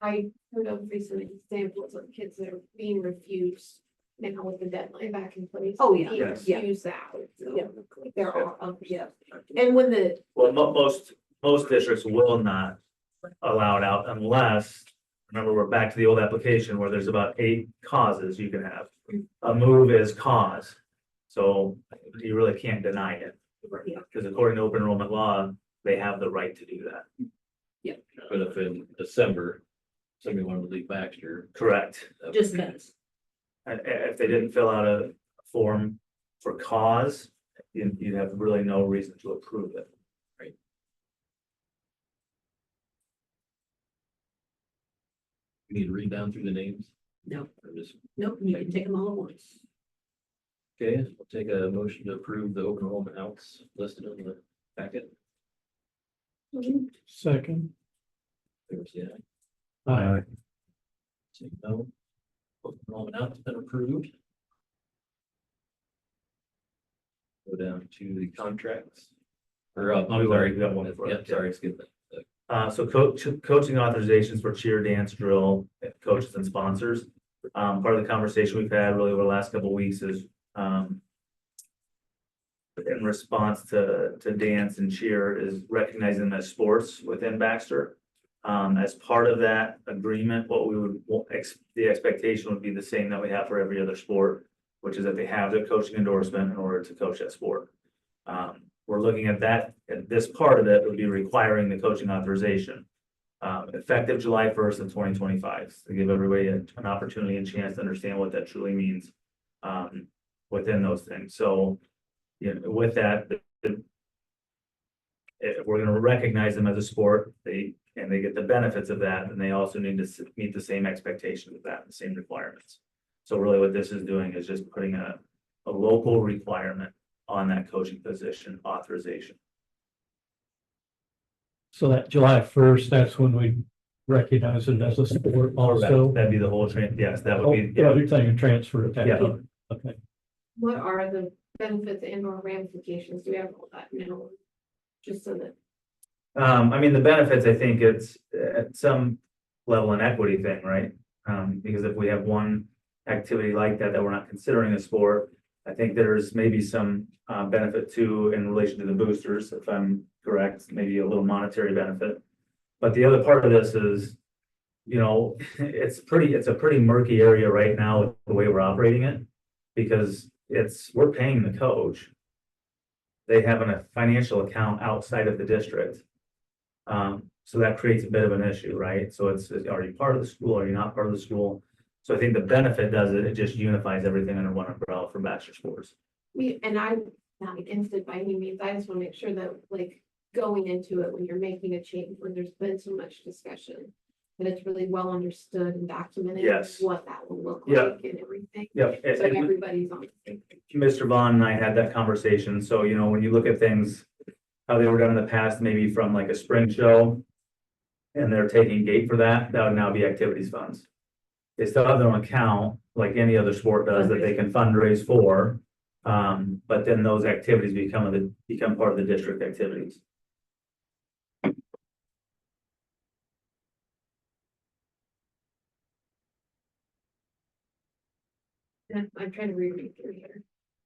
I heard of recent examples of kids that are being refused now with the deadline back in place. Oh, yeah. being Yes. refused out. Yeah. So there are others. Yeah. And when the, Well, most districts will not allow it out unless, remember, we're back to the old application where there's about 8 causes you can have. A move is cause, so you really can't deny it. Yeah. Because according to open enrollment law, they have the right to do that. But if in December, somebody wanted to leave Baxter. Correct. just because. If they didn't fill out a form for cause, you'd have really no reason to approve it. We need to read down through the names. No, Or just, nope, you can take them all at once. okay, we'll take a motion to approve the open enrollment outs listed in the packet. Second. Favor say aye. Aye. Say no. Open enrollment out's been approved. Go down to the contracts. Or, I'm Oh, we sorry, already got one for it, Yep, yeah. sorry, skip that. So coaching authorizations for cheer, dance, drill, coaches and sponsors. Part of the conversation we've had really over the last couple of weeks is, in response to dance and cheer is recognizing them as sports within Baxter. As part of that agreement, what we would, the expectation would be the same that we have for every other sport, which is that they have their coaching endorsement in order to coach that sport. We're looking at that, and this part of it would be requiring the coaching authorization. Effective July 1st of 2025, to give everybody an opportunity and chance to understand what that truly means. Within those things, so, with that, if we're gonna recognize them as a sport, they get the benefits of that, and they also need to meet the same expectations of that, the same requirements. So really what this is doing is just putting a local requirement on that coaching position authorization. So that July 1st, that's when we recognize it as a sport also. That'd be the whole train, yes, that would be, Everything and transfer it. that Yeah. way. Okay. What are the benefits and or ramifications? Do we have all that now? Just so that, I mean, the benefits, I think it's at some level an equity thing, right? Because if we have one activity like that we're not considering a sport, I think there's maybe some benefit to in relation to the boosters, if I'm correct, maybe a little monetary benefit. But the other part of this is, it's a pretty murky area right now with the way we're operating it. Because we're paying the coach. They have a financial account outside of the district. So that creates a bit of an issue, right? So are you part of the school? Are you not part of the school? So I think the benefit does it just unifies everything under one umbrella for Baxter Sports. and I'm not against it by any means. I just want to make sure that like going into it, when you're making a change, when there's been so much discussion, that it's really well understood and documented. Yes. What that will look Yeah. like and everything. Yep. So everybody's on the same page. Mr. Vaughn and I had that conversation. So, when you look at things, how they were done in the past, maybe from like a spring show. And they're taking gate for that would now be activities funds. They still have their own account, like any other sport does, that they can fundraise for. But then those activities become part of the district activities. And I'm trying to reread through here.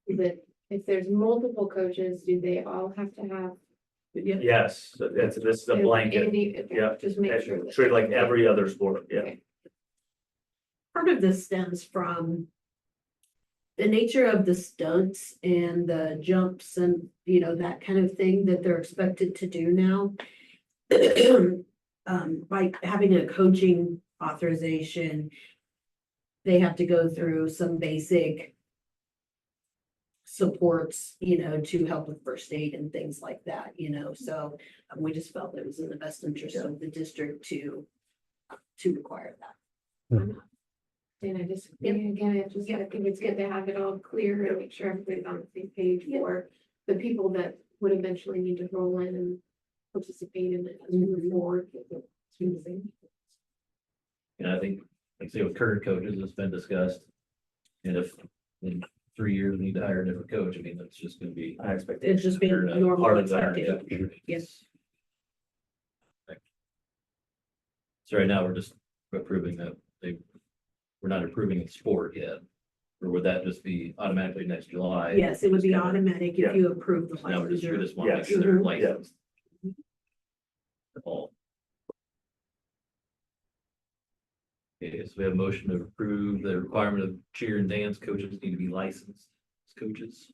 Is it, if there's multiple coaches, do they all have to have? Yes, this is a blanket. Okay, Yeah. just make sure that. Treat like every other sport, yeah. Okay. Part of this stems from the nature of the stunts and the jumps and, that kind of thing that they're expected to do now. By having a coaching authorization, they have to go through some basic supports, to help with first aid and things like that, so we just felt it was in the best interest of the district to require that. And I just, again, I think it's good to have it all clear and make sure everybody's on the same page for the people that would eventually need to roll in and participate in it as we move forward. And I think, like say with current coaches, it's been discussed. And if in 3 years, we need to hire a different coach. I mean, that's just gonna be. I expect. It's just being normal Part of that, expected. Yes. So right now, we're just approving that we're not approving the sport yet. Or would that just be automatically next July? Yes, it would be Just kinda- automatic Yeah. if you approve the Now we licensure. just want to make Yes. sure they're Mhm. licensed. All. Okay, so we have a motion to approve the requirement of cheer and dance coaches need to be licensed as coaches.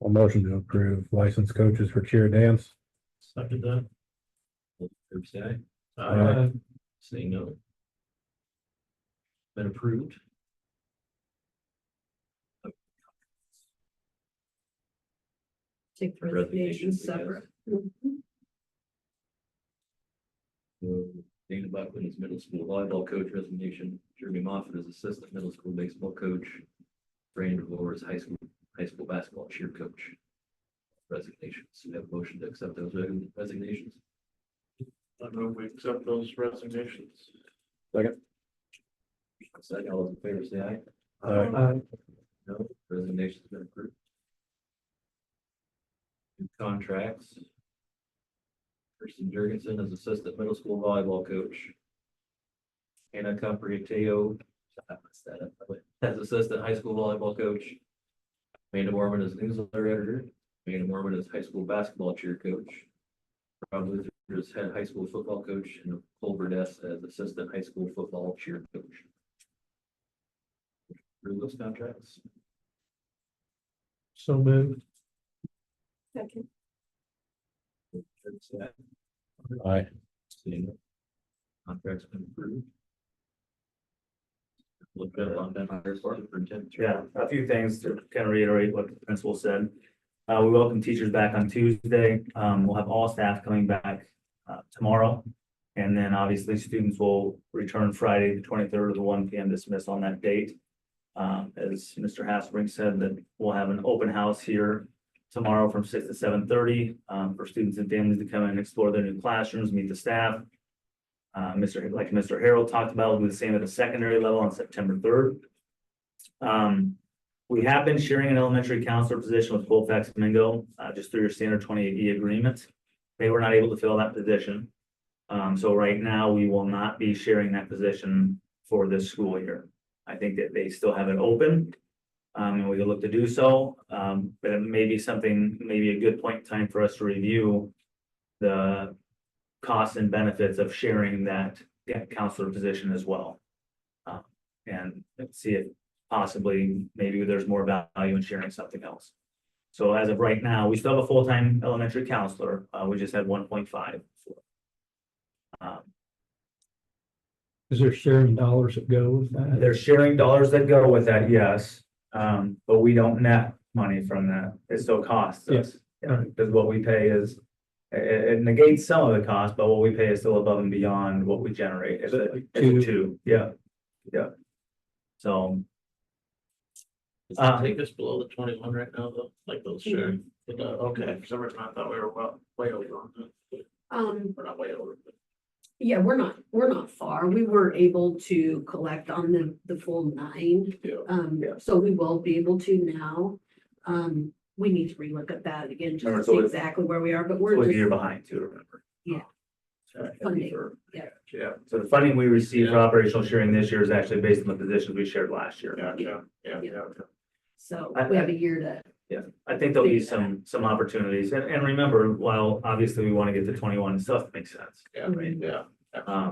A motion to approve licensed coaches for cheer dance. Second that. Fair say aye. Uh, Say no. Been approved. Take the Resignations, resignations separate. Dana Buckland is middle school volleyball coach resignation. Jeremy Moffett is assistant middle school baseball coach. Brandon DeVore is high school basketball cheer coach. Resignations. So we have a motion to accept those resignations. I move we accept those resignations. Second. Second, all those in favor say aye. No, resignations been approved. New contracts. Kirsten Jurgensen is assistant middle school volleyball coach. Anna Capriateo, as assistant high school volleyball coach. Amanda Mormon is newsletter editor. Amanda Mormon is high school basketball cheer coach. Rob Luther is head high school football coach, and Nicole Burdess as assistant high school football cheer coach. Through those contracts. So moved. Second. Aye. Seeing that contract's been approved. Look at on that superintendent. Yeah, a few things to kind of reiterate what the principal said. We welcome teachers back on Tuesday. We'll have all staff coming back tomorrow. And then obviously students will return Friday, the 23rd, to 1 p.m. dismiss on that date. As Mr. Hasselbrink said, that we'll have an open house here tomorrow from 6 to 7:30 for students and families to come in and explore their new classrooms, meet the staff. Like Mr. Harold talked about, we'll do the same at the secondary level on September 3rd. We have been sharing an elementary counselor position with Colfax Mingo, just through your standard 28E agreement. They were not able to fill that position. So right now, we will not be sharing that position for this school year. I think that they still have it open. And we can look to do so, but it may be something, maybe a good point in time for us to review the costs and benefits of sharing that counselor position as well. And see if possibly, maybe there's more value in sharing something else. So as of right now, we still have a full-time elementary counselor. We just had 1.5. Is there sharing dollars that go with that? There's sharing dollars that go with that, yes. But we don't net money from that. It still costs us. Yeah, because what we pay is, it negates some of the cost, but what we pay is still above and beyond what we generate. It's a two, yeah. So. Does it take us below the 21 right now, though, like those sharing? Okay, for some reason I thought we were way over on that. We're not way over. But Yeah, we're not far. We were able to collect on the full 9. Yeah. So we will be able to now. We need to relook at that again, Remember, just to so see it's- exactly where we are, but We're we're a just, year behind too, remember? Yeah. Sorry, Funding. Yeah, So the funding we received for operational sharing this year is actually based on the positions we shared last year. yeah. so I- we have a year to, I think there'll be some opportunities. And remember, while obviously we want to get to 21 and stuff makes sense. Yeah, yeah.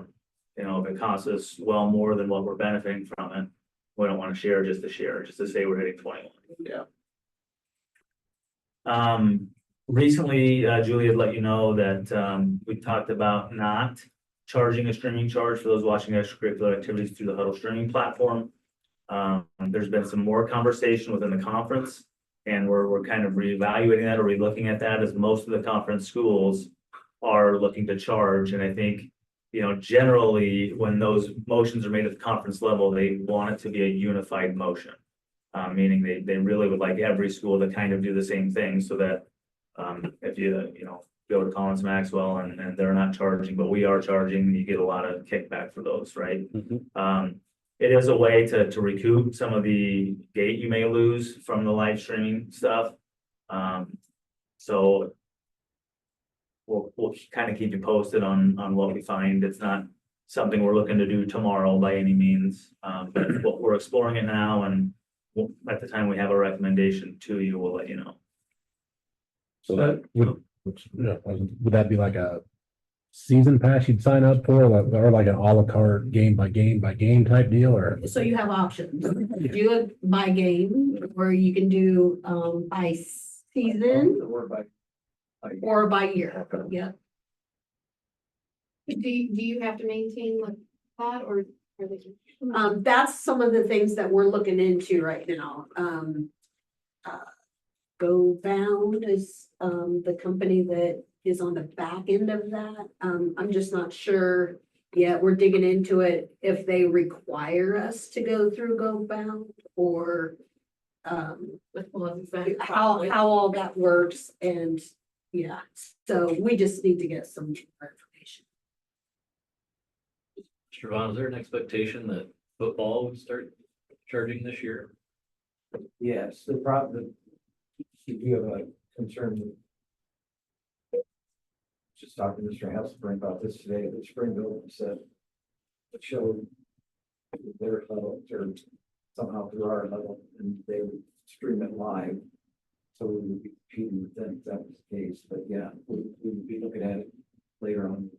You know, if it costs us well more than what we're benefiting from it, we don't want to share, just to say we're hitting 21. Yeah. Recently, Julie had let you know that, we talked about not charging a streaming charge for those watching extracurricular activities through the Huddle streaming platform. There's been some more conversation within the conference, and we're kind of reevaluating that or relooking at that, as most of the conference schools are looking to charge. And I think, you know, generally, when those motions are made at the conference level, they want it to be a unified motion. Meaning they really would like every school to kind of do the same thing, so that if you go to Collins Maxwell and they're not charging, but we are charging, you get a lot of kickback for those, right? it is a way to recoup some of the gate you may lose from the live streaming stuff. So we'll kind of keep you posted on what we find. It's not something we're looking to do tomorrow by any means. But we're exploring it now, and at the time we have a recommendation to you, we'll let you know. So that would that be like a season pass you'd sign up for, or like an a la carte game by game type deal, or? So you have options. You do it by game, or you can do, by season Or by. or by year. Yeah. Do you have to maintain like that or are they? That's some of the things that we're looking into right now. Go Bound is, the company that is on the back end of that. I'm just not sure yet. We're digging into it if they require us to go through Go Bound or how all that works. And yeah, so we just need to get some more information. Mr. Vaughn, is there an expectation that football would start charging this year? Yes, the problem, if you have a concern. Just talking to Mr. Hesselbrink about this today, that Springville said. It showed their huddle or somehow through our huddle and they would stream it live. So we would be competing with them if that was the case, but yeah, we would be looking at it later on.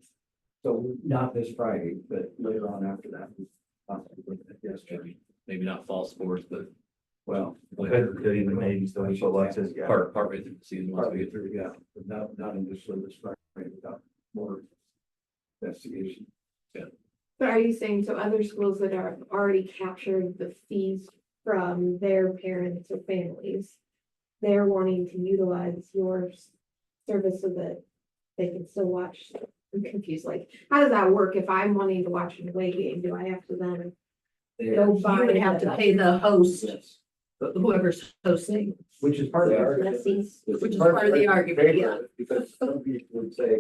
So not this Friday, but later on after that. we possibly look at this, Maybe not fall sports, but well. Could even maybe still be football, yeah. partway through the season. once we Partway get through, yeah, but not initially this Friday, without more investigation. But are you saying so other schools that are already captured the fees from their parents or families, they're wanting to utilize your service so that they can still watch? I'm confused, like, how does that work? If I'm wanting to watch an away game, do I have to then go buy? You would have to pay the host, Yes, whoever's hosting, which is part of the argument. which is part of the argument, yeah. Because some people would say,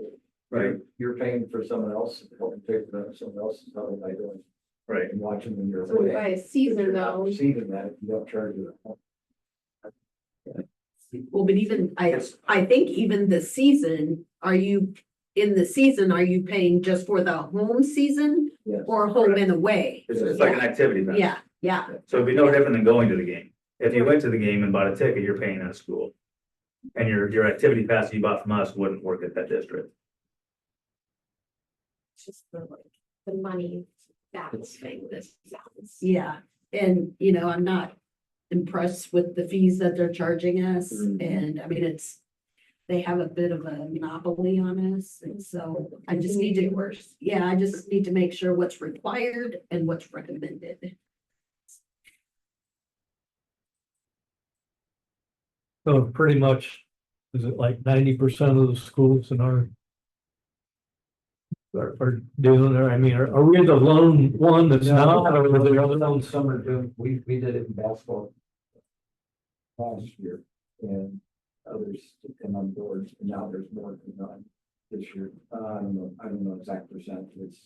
right, you're paying for someone else, helping pay for someone else's huddle by doing. Right. And watching when you're So away. by a If season you're not though, receiving that, you don't charge it. Well, but even, I think even the season, are you paying just for the home season Yes. or home and away? It's like an activity pass. Yeah, yeah, So it'd be no different than going to the game. If you went to the game and bought a ticket, you're paying at a school. And your activity pass you bought from us wouldn't work at that district. it's just the money that's thing this sounds. yeah. And, I'm not impressed with the fees that they're charging us. And I mean, they have a bit of a monopoly on us. And so I just need to, I just need to make sure what's required and what's recommended. So pretty much, is it like 90% of the schools in our are doing it? I mean, are we the lone one that's not, or are there other ones? Some are doing, we did it in basketball. Last year, and others to come on board, and now there's more coming on this year. I don't know exact percent, it's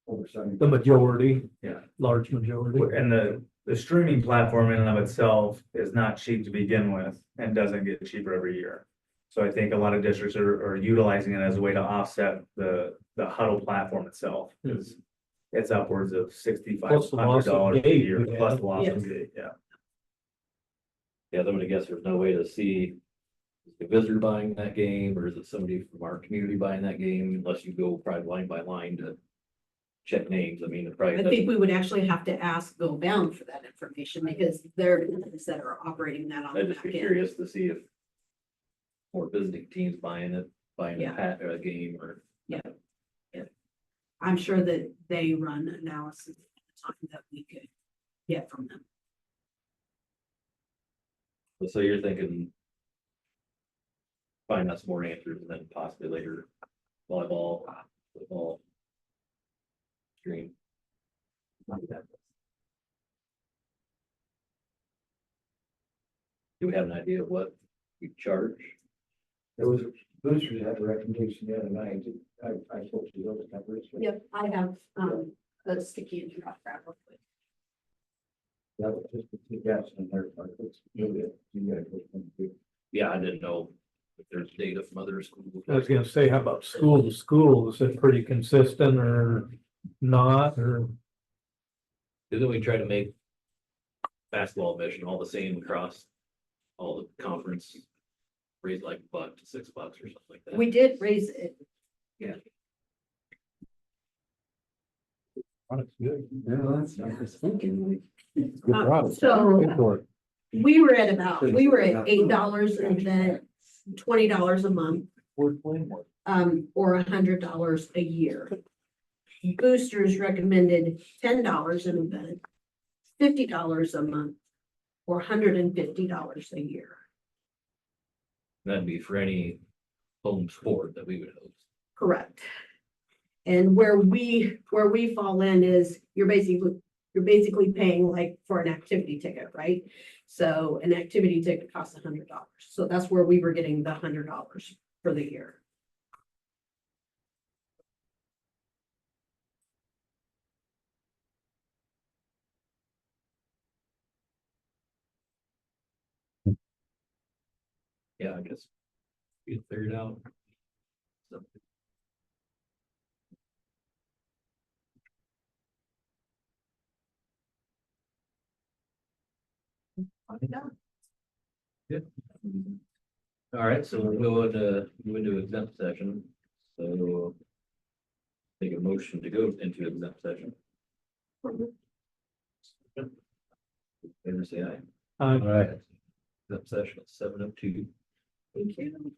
over 70. The majority, Yeah. large majority. And the streaming platform in and of itself is not cheap to begin with and doesn't get cheaper every year. So I think a lot of districts are utilizing it as a way to offset the huddle platform itself. It's upwards of $6,500 a year plus the loss of gate, yeah. Yeah, I'm gonna guess there's no way to see is the visitor buying that game, or is it somebody from our community buying that game, unless you go probably line by line to check names. I mean, it probably I doesn't. think we would actually have to ask Go Bound for that information because they're the ones that are operating that on the I'd just back be end. curious to see if more visiting teams buying Yeah. a game or. I'm sure that they run analysis at the time that we could get from them. So you're thinking find out some more answers and then possibly later volleyball, football. Stream. Do we have an idea of what we charge? There was, boosters had a recommendation the other night, I spoke to those numbers. Yep, I have, a sticky and drop grab real quick. That was just the two gaps in there. Like, it's really, you guys were gonna do. Yeah, I didn't know if there's data from other schools. I was gonna say, how about school to school? Is it pretty consistent or not, or? Then we try to make basketball admission all the same across all the conference. Raise like $1 to $6 or something like that. We did raise it. Product's good. Yeah, that's, I was thinking like. It's a good Uh, product. so- Pay for it. We were at $8 an event, $20 a month, or $100 a year. Boosters recommended $10 an event, $50 a month, or $150 a year. That'd be for any home sport that we would host. Correct. And where we fall in is you're basically paying like for an activity ticket, right? So an activity ticket costs $100. So that's where we were getting the $100 for the year. Yeah, I guess. We figured out. So, good. All right, so we'll go into exempt session. So take a motion to go into exempt session. Favor say aye. All right. Exempt session at 7:02. Thank you.